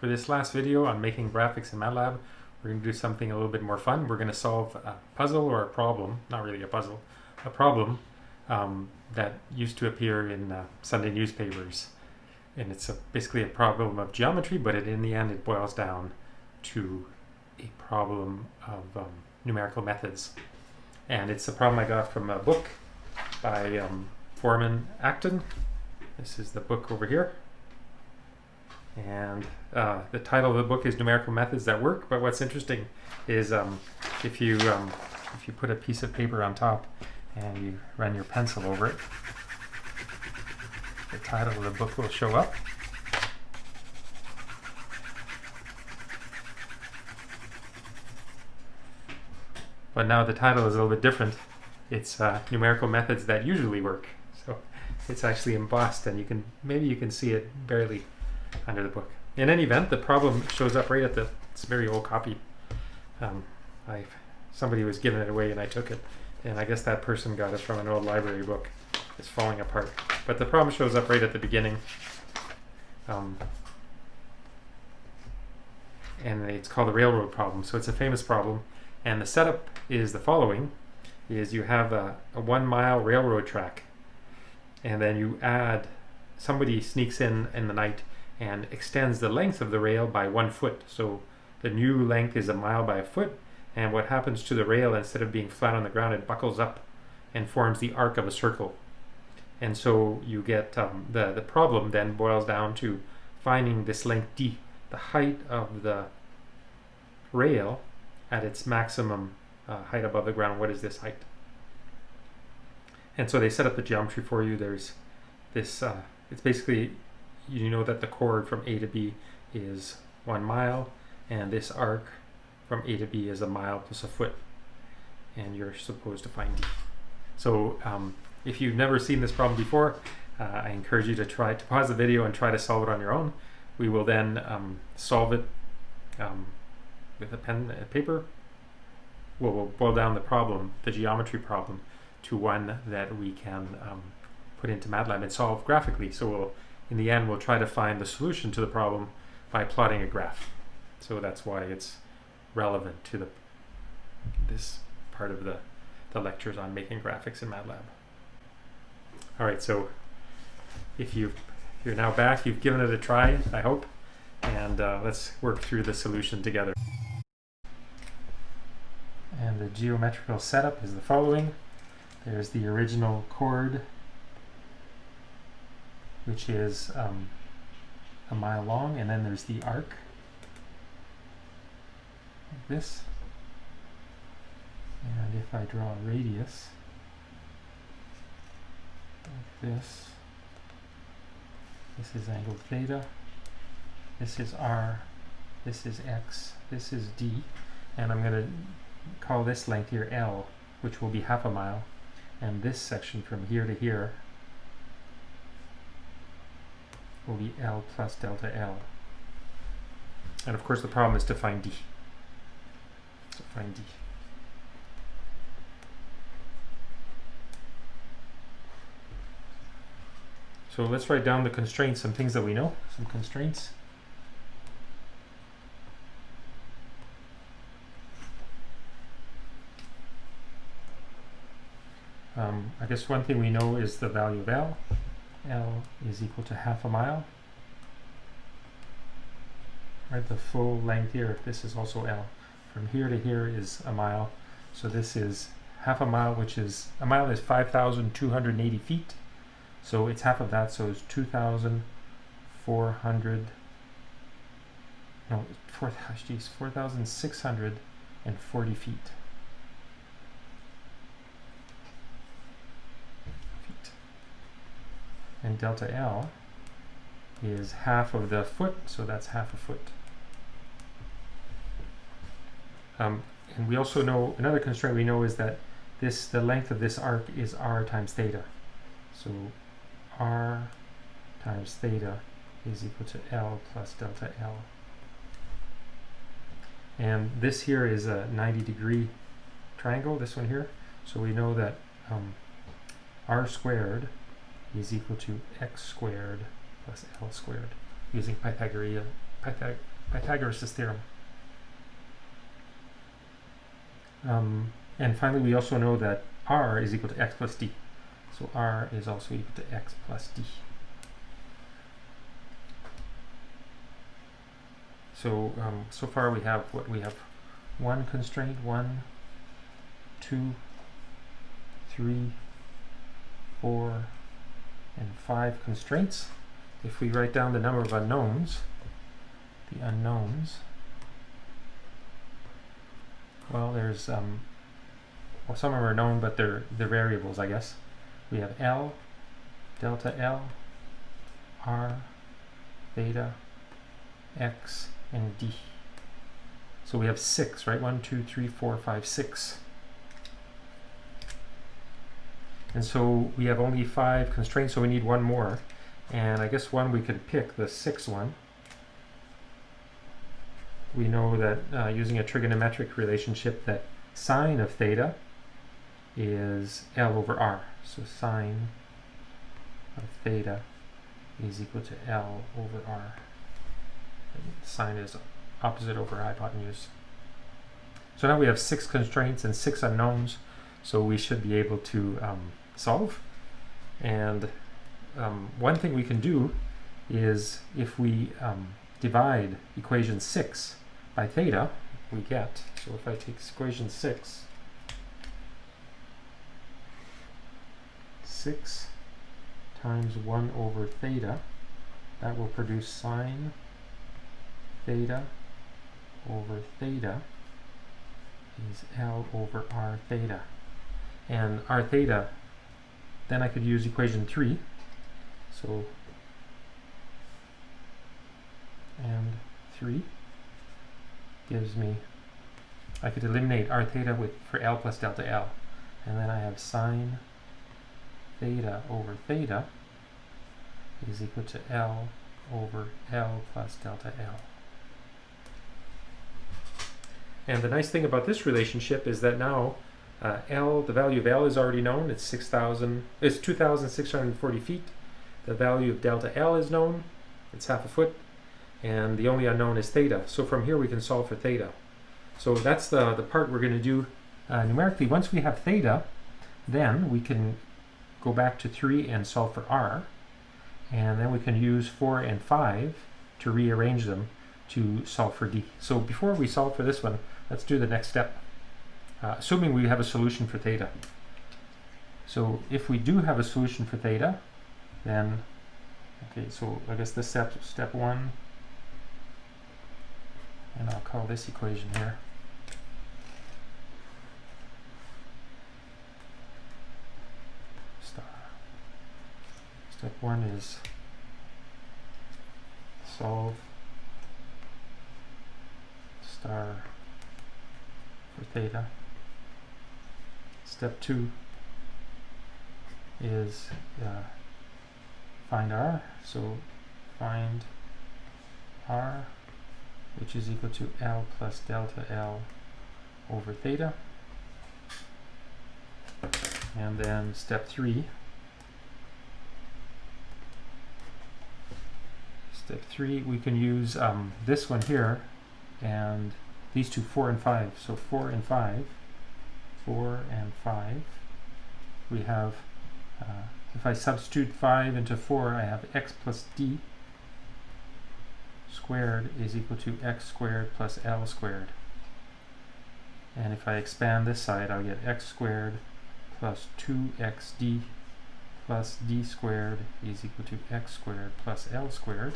For this last video on making graphics in Matlab, we're going to do something a little bit more fun. We're going to solve a puzzle or a problem, not really a puzzle, a problem that used to appear in Sunday newspapers. And it's basically a problem of geometry, but in the end it boils down to a problem of numerical methods. And it's a problem I got from a book by Foreman Acton. This is the book over here. And the title of the book is Numerical Methods That Work. But what's interesting is if you put a piece of paper on top and you run your pencil over it, the title of the book will show up. But now the title is a little bit different. It's Numerical Methods That Usually Work. So it's actually embossed, and maybe you can see it barely under the book. In any event, the problem shows up right at it's a very old copy. Somebody was giving it away and I took it, and I guess that person got it from an old library book. It's falling apart. But the problem shows up right at the beginning. And it's called the railroad problem. So it's a famous problem. And the setup is the following: is you have a 1 mile railroad track, and then somebody sneaks in the night and extends the length of the rail by 1 foot. So the new length is 1 mile by 1 foot, and what happens to the rail, instead of being flat on the ground, it buckles up and forms the arc of a circle. And so you get the problem then boils down to finding this length d, the height of the rail at its maximum height above the ground. What is this height? And so they set up the geometry for you. There's this, it's basically, you know that the chord from A to B is 1 mile, and this arc from A to B is 1 mile plus 1 foot, and you're supposed to find D. So if you've never seen this problem before, I encourage you to try to pause the video and try to solve it on your own. We will then solve it with a pen and paper. We'll boil down the problem, the geometry problem, to one that we can put into Matlab and solve graphically. So in the end, we'll try to find the solution to the problem by plotting a graph. So that's why it's relevant to this part of the lectures on making graphics in Matlab. All right, so if you're now back, you've given it a try, I hope, and let's work through the solution together. And the geometrical setup is the following. There's the original chord, which is 1 mile long, and then there's the arc, like this. And if I draw a radius, like this is angle theta, this is r, this is x, this is d, and I'm going to call this length here L, which will be ½ a mile, and this section from here to here will be L plus delta L. And of course the problem is to find D. So find D. So let's write down the constraints, some things that we know, some constraints. I guess one thing we know is the value of L. L is equal to ½ a mile. Right, the full length here, this is also L. From here to here is 1 mile. So this is ½ a mile, which is, a mile is 5,280 feet. So it's half of that, so it's 4,640 feet. And delta L is half of the foot, so that's ½ a foot. And we also know, another constraint we know is that the length of this arc is r times theta. So r times theta is equal to L plus delta L. And this here is a 90-degree triangle, this one here. So we know that r squared is equal to x squared plus L squared, using Pythagoras' theorem. And finally, we also know that r is equal to x plus d. So r is also equal to x plus d. So so far we have what we have: one constraint, 1, 2, 3, 4, and 5 constraints. If we write down the number of unknowns, well, there's well, some of them are known, but they're variables, I guess. We have L, delta L, R, theta, X, and D. So we have 6, right? 1, 2, 3, 4, 5, 6. And so we have only 5 constraints, so we need one more. And I guess one we could pick, the 6th one. We know that using a trigonometric relationship that sine of theta is L over R. So sine of theta is equal to L over R. And sine is opposite over hypotenuse. So now we have 6 constraints and 6 unknowns, so we should be able to solve. And one thing we can do is, if we divide equation 6 by theta, we get, so if I take equation 6 times 1 over theta, that will produce sine theta over theta is L over r theta. And r theta, then I could use equation 3. So, and 3 gives me, I could eliminate r theta for L plus delta L. And then I have sine theta over theta is equal to L over L plus delta L. And the nice thing about this relationship is that now L, the value of L is already known. It's 2,640 feet. The value of delta L is known. It's half a foot. And the only unknown is theta. So from here we can solve for theta. So that's the part we're going to do numerically. Once we have theta, then we can go back to 3 and solve for r. And then we can use 4 and 5 to rearrange them to solve for d. So before we solve for this one, let's do the next step. Assuming we have a solution for theta. So if we do have a solution for theta, then, okay, so I guess this step 1, and I'll call this equation here. Star. Step 1 is solve star for theta. Step 2 is find r. So find r, which is equal to L plus delta L over theta. And then step 3. Step 3, we can use this one here and these two, 4 and 5. So 4 and 5. We have, if I substitute 5 into 4, I have x plus d squared is equal to x squared plus L squared. And if I expand this side, I'll get x squared plus 2xd plus d squared is equal to x squared plus L squared.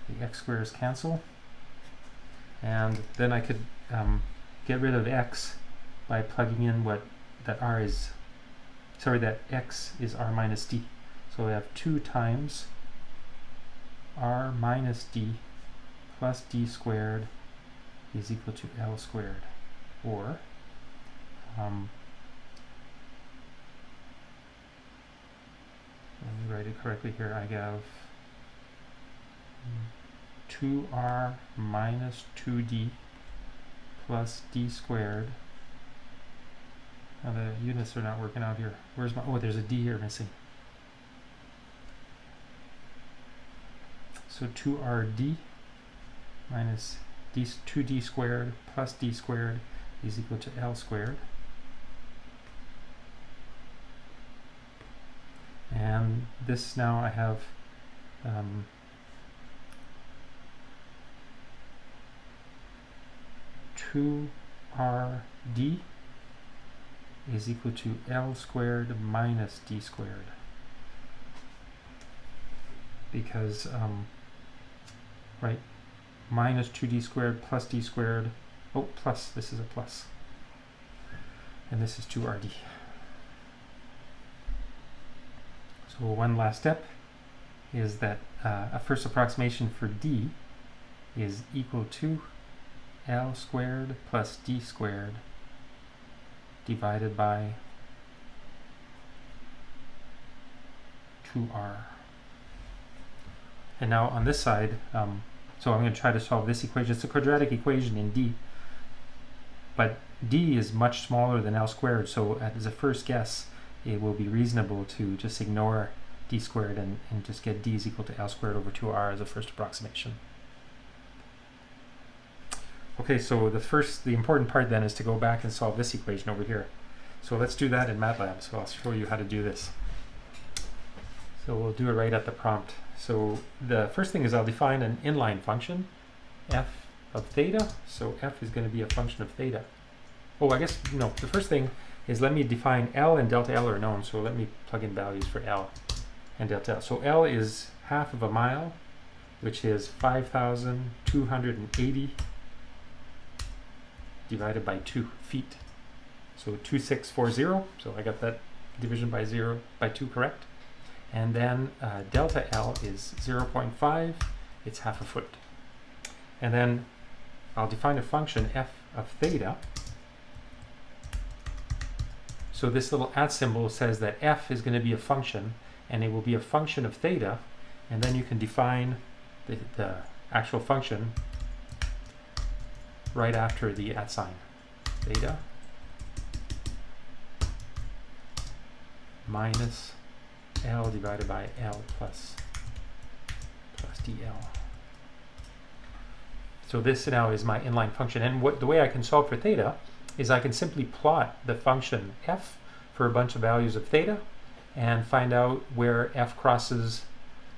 The x squares cancel. And then I could get rid of x by plugging in that x is r minus d. So we have 2 times r minus d plus d squared is equal to L squared. Or let me write it correctly here. I have 2r minus 2d plus d squared. Now the units are not working out here. Where's my, oh, there's a d here missing. So 2rd minus 2d squared plus d squared is equal to L squared. And this now I have 2rd is equal to L squared minus d squared. Because, right, minus 2d squared plus d squared, oh, plus, this is a plus. And this is 2rd. So one last step is that a first approximation for d is equal to L squared plus d squared divided by 2r. And now on this side, so I'm going to try to solve this equation. It's a quadratic equation in d, but d is much smaller than L squared, so as a first guess, it will be reasonable to just ignore d squared and just get d is equal to L squared over 2r as a first approximation. Okay, so the important part then is to go back and solve this equation over here. So let's do that in Matlab. So I'll show you how to do this. So we'll do it right at the prompt. So the first thing is I'll define an inline function, f of theta. So f is going to be a function of theta. Oh, I guess, no, the first thing is let me define L, and delta L are known. So let me plug in values for L and delta L. So L is half of a mile, which is 5,280 divided by 2 feet. So 2640, so I got that division by 2 correct. And then delta L is 0.5, it's half a foot. And then I'll define a function f of theta. So this little at symbol says that f is going to be a function, and it will be a function of theta, and then you can define the actual function right after the at sign. Theta minus L divided by L plus dl. So this now is my inline function, and the way I can solve for theta is I can simply plot the function f for a bunch of values of theta and find out where f crosses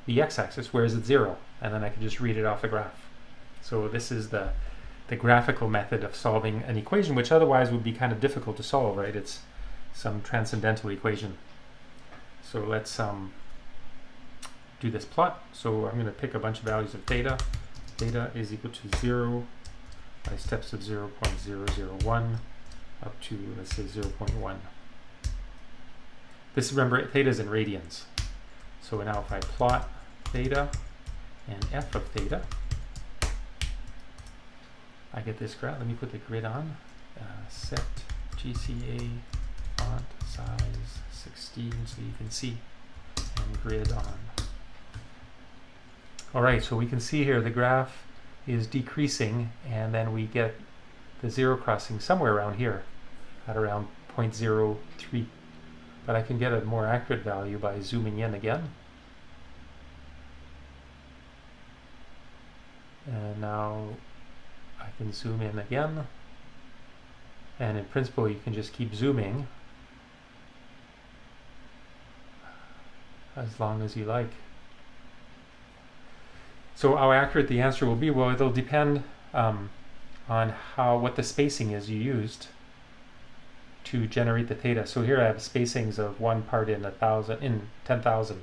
the x-axis, where is it 0, and then I can just read it off the graph. So this is the graphical method of solving an equation which otherwise would be kind of difficult to solve, right? It's some transcendental equation. So let's do this plot. So I'm going to pick a bunch of values of theta. Theta is equal to 0 by steps of 0.001 up to, let's say, 0.1. This, remember, theta is in radians. So now if I plot theta and f of theta, I get this graph. Let me put the grid on. Set GCA font size 16 so you can see, and grid on. All right, so we can see here the graph is decreasing, and then we get the 0 crossing somewhere around here at around 0.03. But I can get a more accurate value by zooming in again. And now I can zoom in again. And in principle, you can just keep zooming as long as you like. So how accurate the answer will be, well, it'll depend on what the spacing is you used to generate the theta. So here I have spacings of 1 part in 10,000.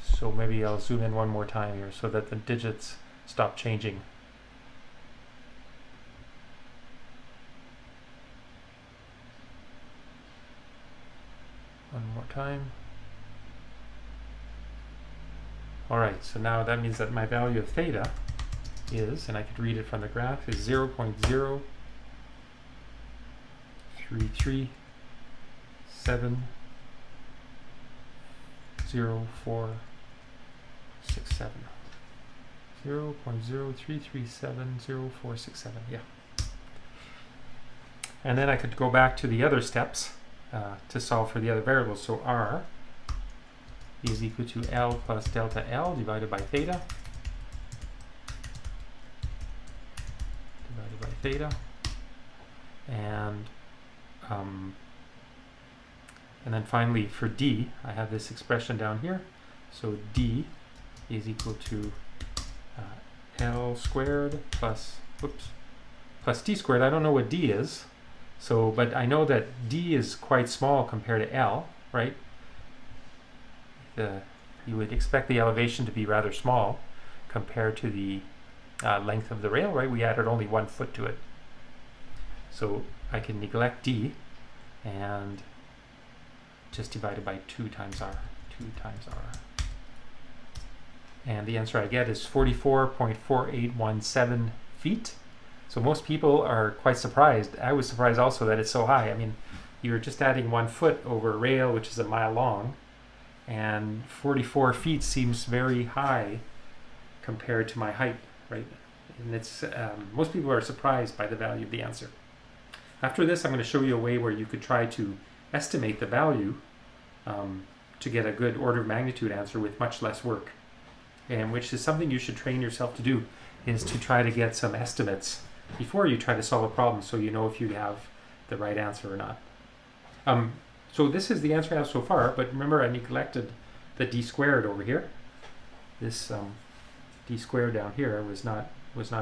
So maybe I'll zoom in one more time here so that the digits stop changing. One more time. All right, so now that means that my value of theta is, and I could read it from the graph, is 0.0337047. 0.0337047, yeah. And then I could go back to the other steps to solve for the other variables. So r is equal to L plus delta L divided by theta. theta, and then finally for d, I have this expression down here. So d is equal to L squared plus d squared. I don't know what d is, so but I know that d is quite small compared to L, right? You would expect the elevation to be rather small compared to the length of the rail, right? We added only 1 foot to it. So I can neglect d and just divide it by 2 times r. And the answer I get is 44.4817 feet. So most people are quite surprised. I was surprised also that it's so high. I mean, you're just adding 1 foot over a rail, which is a mile long, and 44 feet seems very high compared to my height, right? And it's most people are surprised by the value of the answer. After this, I'm going to show you a way where you could try to estimate the value to get a good order of magnitude answer with much less work. And which is something you should train yourself to do, is to try to get some estimates before you try to solve a problem, so you know if you have the right answer or not. So this is the answer I have so far, but remember I neglected the d squared over here. This d squared down here was not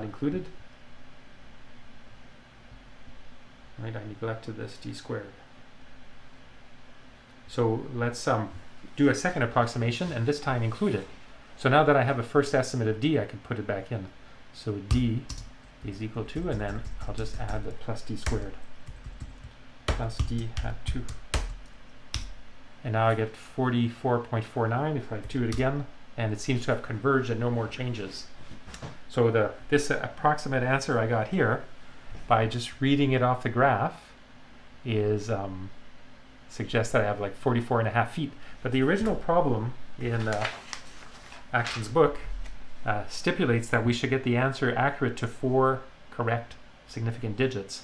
included. Right, I neglected this d squared. So let's do a second approximation and this time include it. So now that I have a first estimate of d, I can put it back in. So d is equal to, and then I'll just add the plus d squared. Plus d hat 2. And now I get 44.49 if I do it again, and it seems to have converged and no more changes. So this approximate answer I got here, by just reading it off the graph, is suggests that I have like 44.5 feet. But the original problem in Acton's book stipulates that we should get the answer accurate to 4 correct significant digits,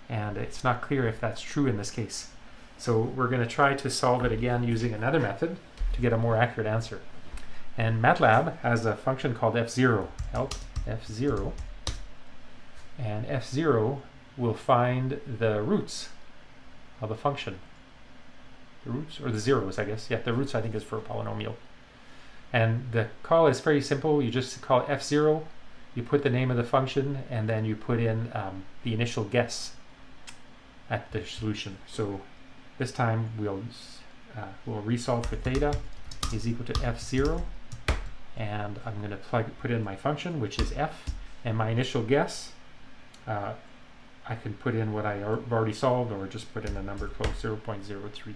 and it's not clear if that's true in this case. So we're going to try to solve it again using another method to get a more accurate answer. And Matlab has a function called f0, help f0, and f0 will find the roots of a function. The roots, or the zeros, I guess. Yeah, the roots I think is for a polynomial. And the call is very simple. You just call f0, you put the name of the function, and then you put in the initial guess at the solution. So this time we'll resolve for theta is equal to f0, and I'm going to put in my function, which is f, and my initial guess, I can put in what I've already solved, or just put in a number close, 0.03.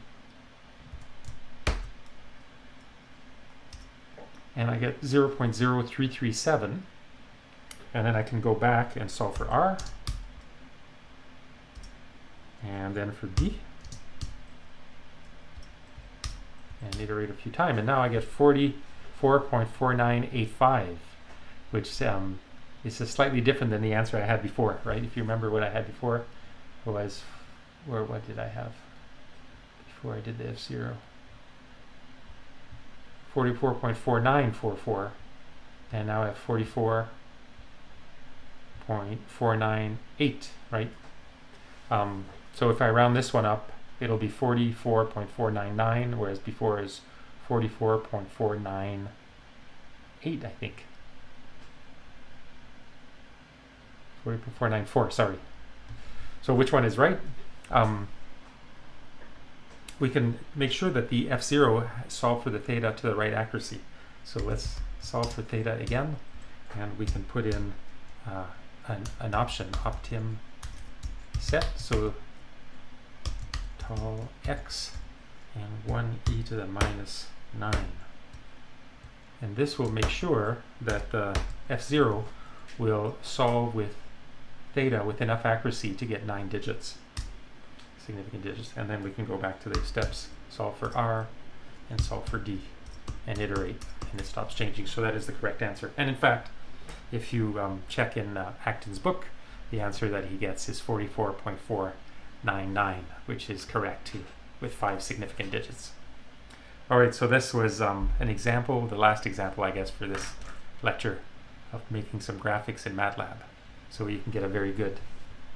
And I get 0.0337, and then I can go back and solve for r, and then for d, and iterate a few times, and now I get 44.4985, which is slightly different than the answer I had before, right? If you remember what I had before was, what did I have before I did the f0? 44.4944, and now I have 44.498, right? So if I round this one up, it'll be 44.499, whereas before is 44.498, I think. 44.494, sorry. So which one is right? We can make sure that the f0 solve for the theta to the right accuracy. So let's solve for theta again, and we can put in an option, optim set, so tall x and 1 e to the minus 9. And this will make sure that the f0 will solve with theta with enough accuracy to get 9 digits. Significant digits, and then we can go back to the steps, solve for r and solve for d, and iterate, and it stops changing. So that is the correct answer. And in fact, if you check in Acton's book, the answer that he gets is 44.499, which is correct too, with 5 significant digits. All right, so this was an example, the last example, I guess, for this lecture of making some graphics in Matlab, so you can get a very good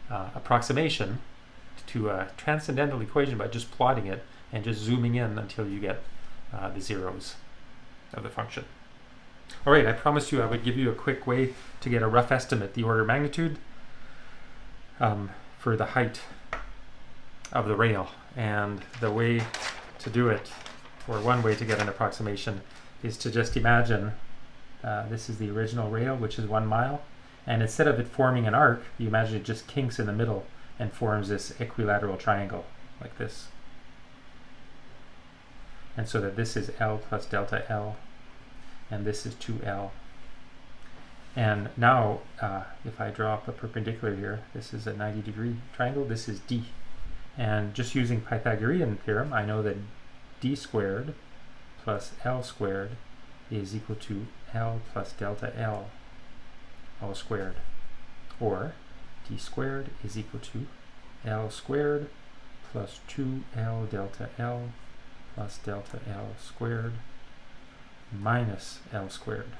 approximation to a transcendental equation by just plotting it and just zooming in until you get the zeros of the function. All right, I promised you I would give you a quick way to get a rough estimate, the order of magnitude for the height of the rail. And the way to do it, or one way to get an approximation, is to just imagine this is the original rail, which is 1 mile. And instead of it forming an arc, you imagine it just kinks in the middle and forms this equilateral triangle like this. And so that this is L plus delta L, and this is 2L. And now, if I draw up a perpendicular here, this is a 90-degree triangle, this is D. And just using Pythagorean theorem, I know that D squared plus L squared is equal to L plus delta L all squared. Or D squared is equal to L squared plus 2L delta L plus delta L squared minus L squared.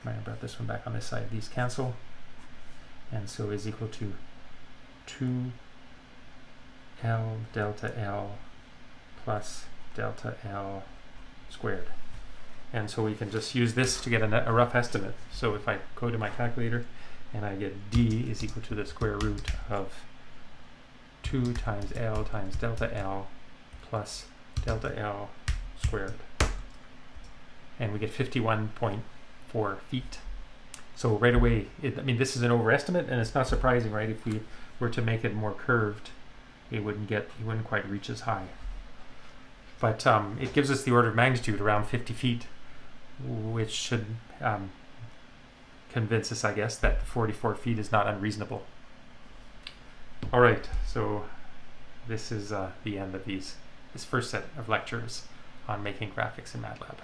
I brought this one back on this side. These cancel, and so is equal to 2L delta L plus delta L squared. And so we can just use this to get a rough estimate. So if I go to my calculator and I get D is equal to the square root of 2 times L times delta L plus delta L squared. And we get 51.4 feet. So right away, I mean, this is an overestimate, and it's not surprising, right? If we were to make it more curved, it wouldn't quite reach as high. But it gives us the order of magnitude around 50 feet, which should convince us, I guess, that 44 feet is not unreasonable. All right, so this is the end of this first set of lectures on making graphics in Matlab.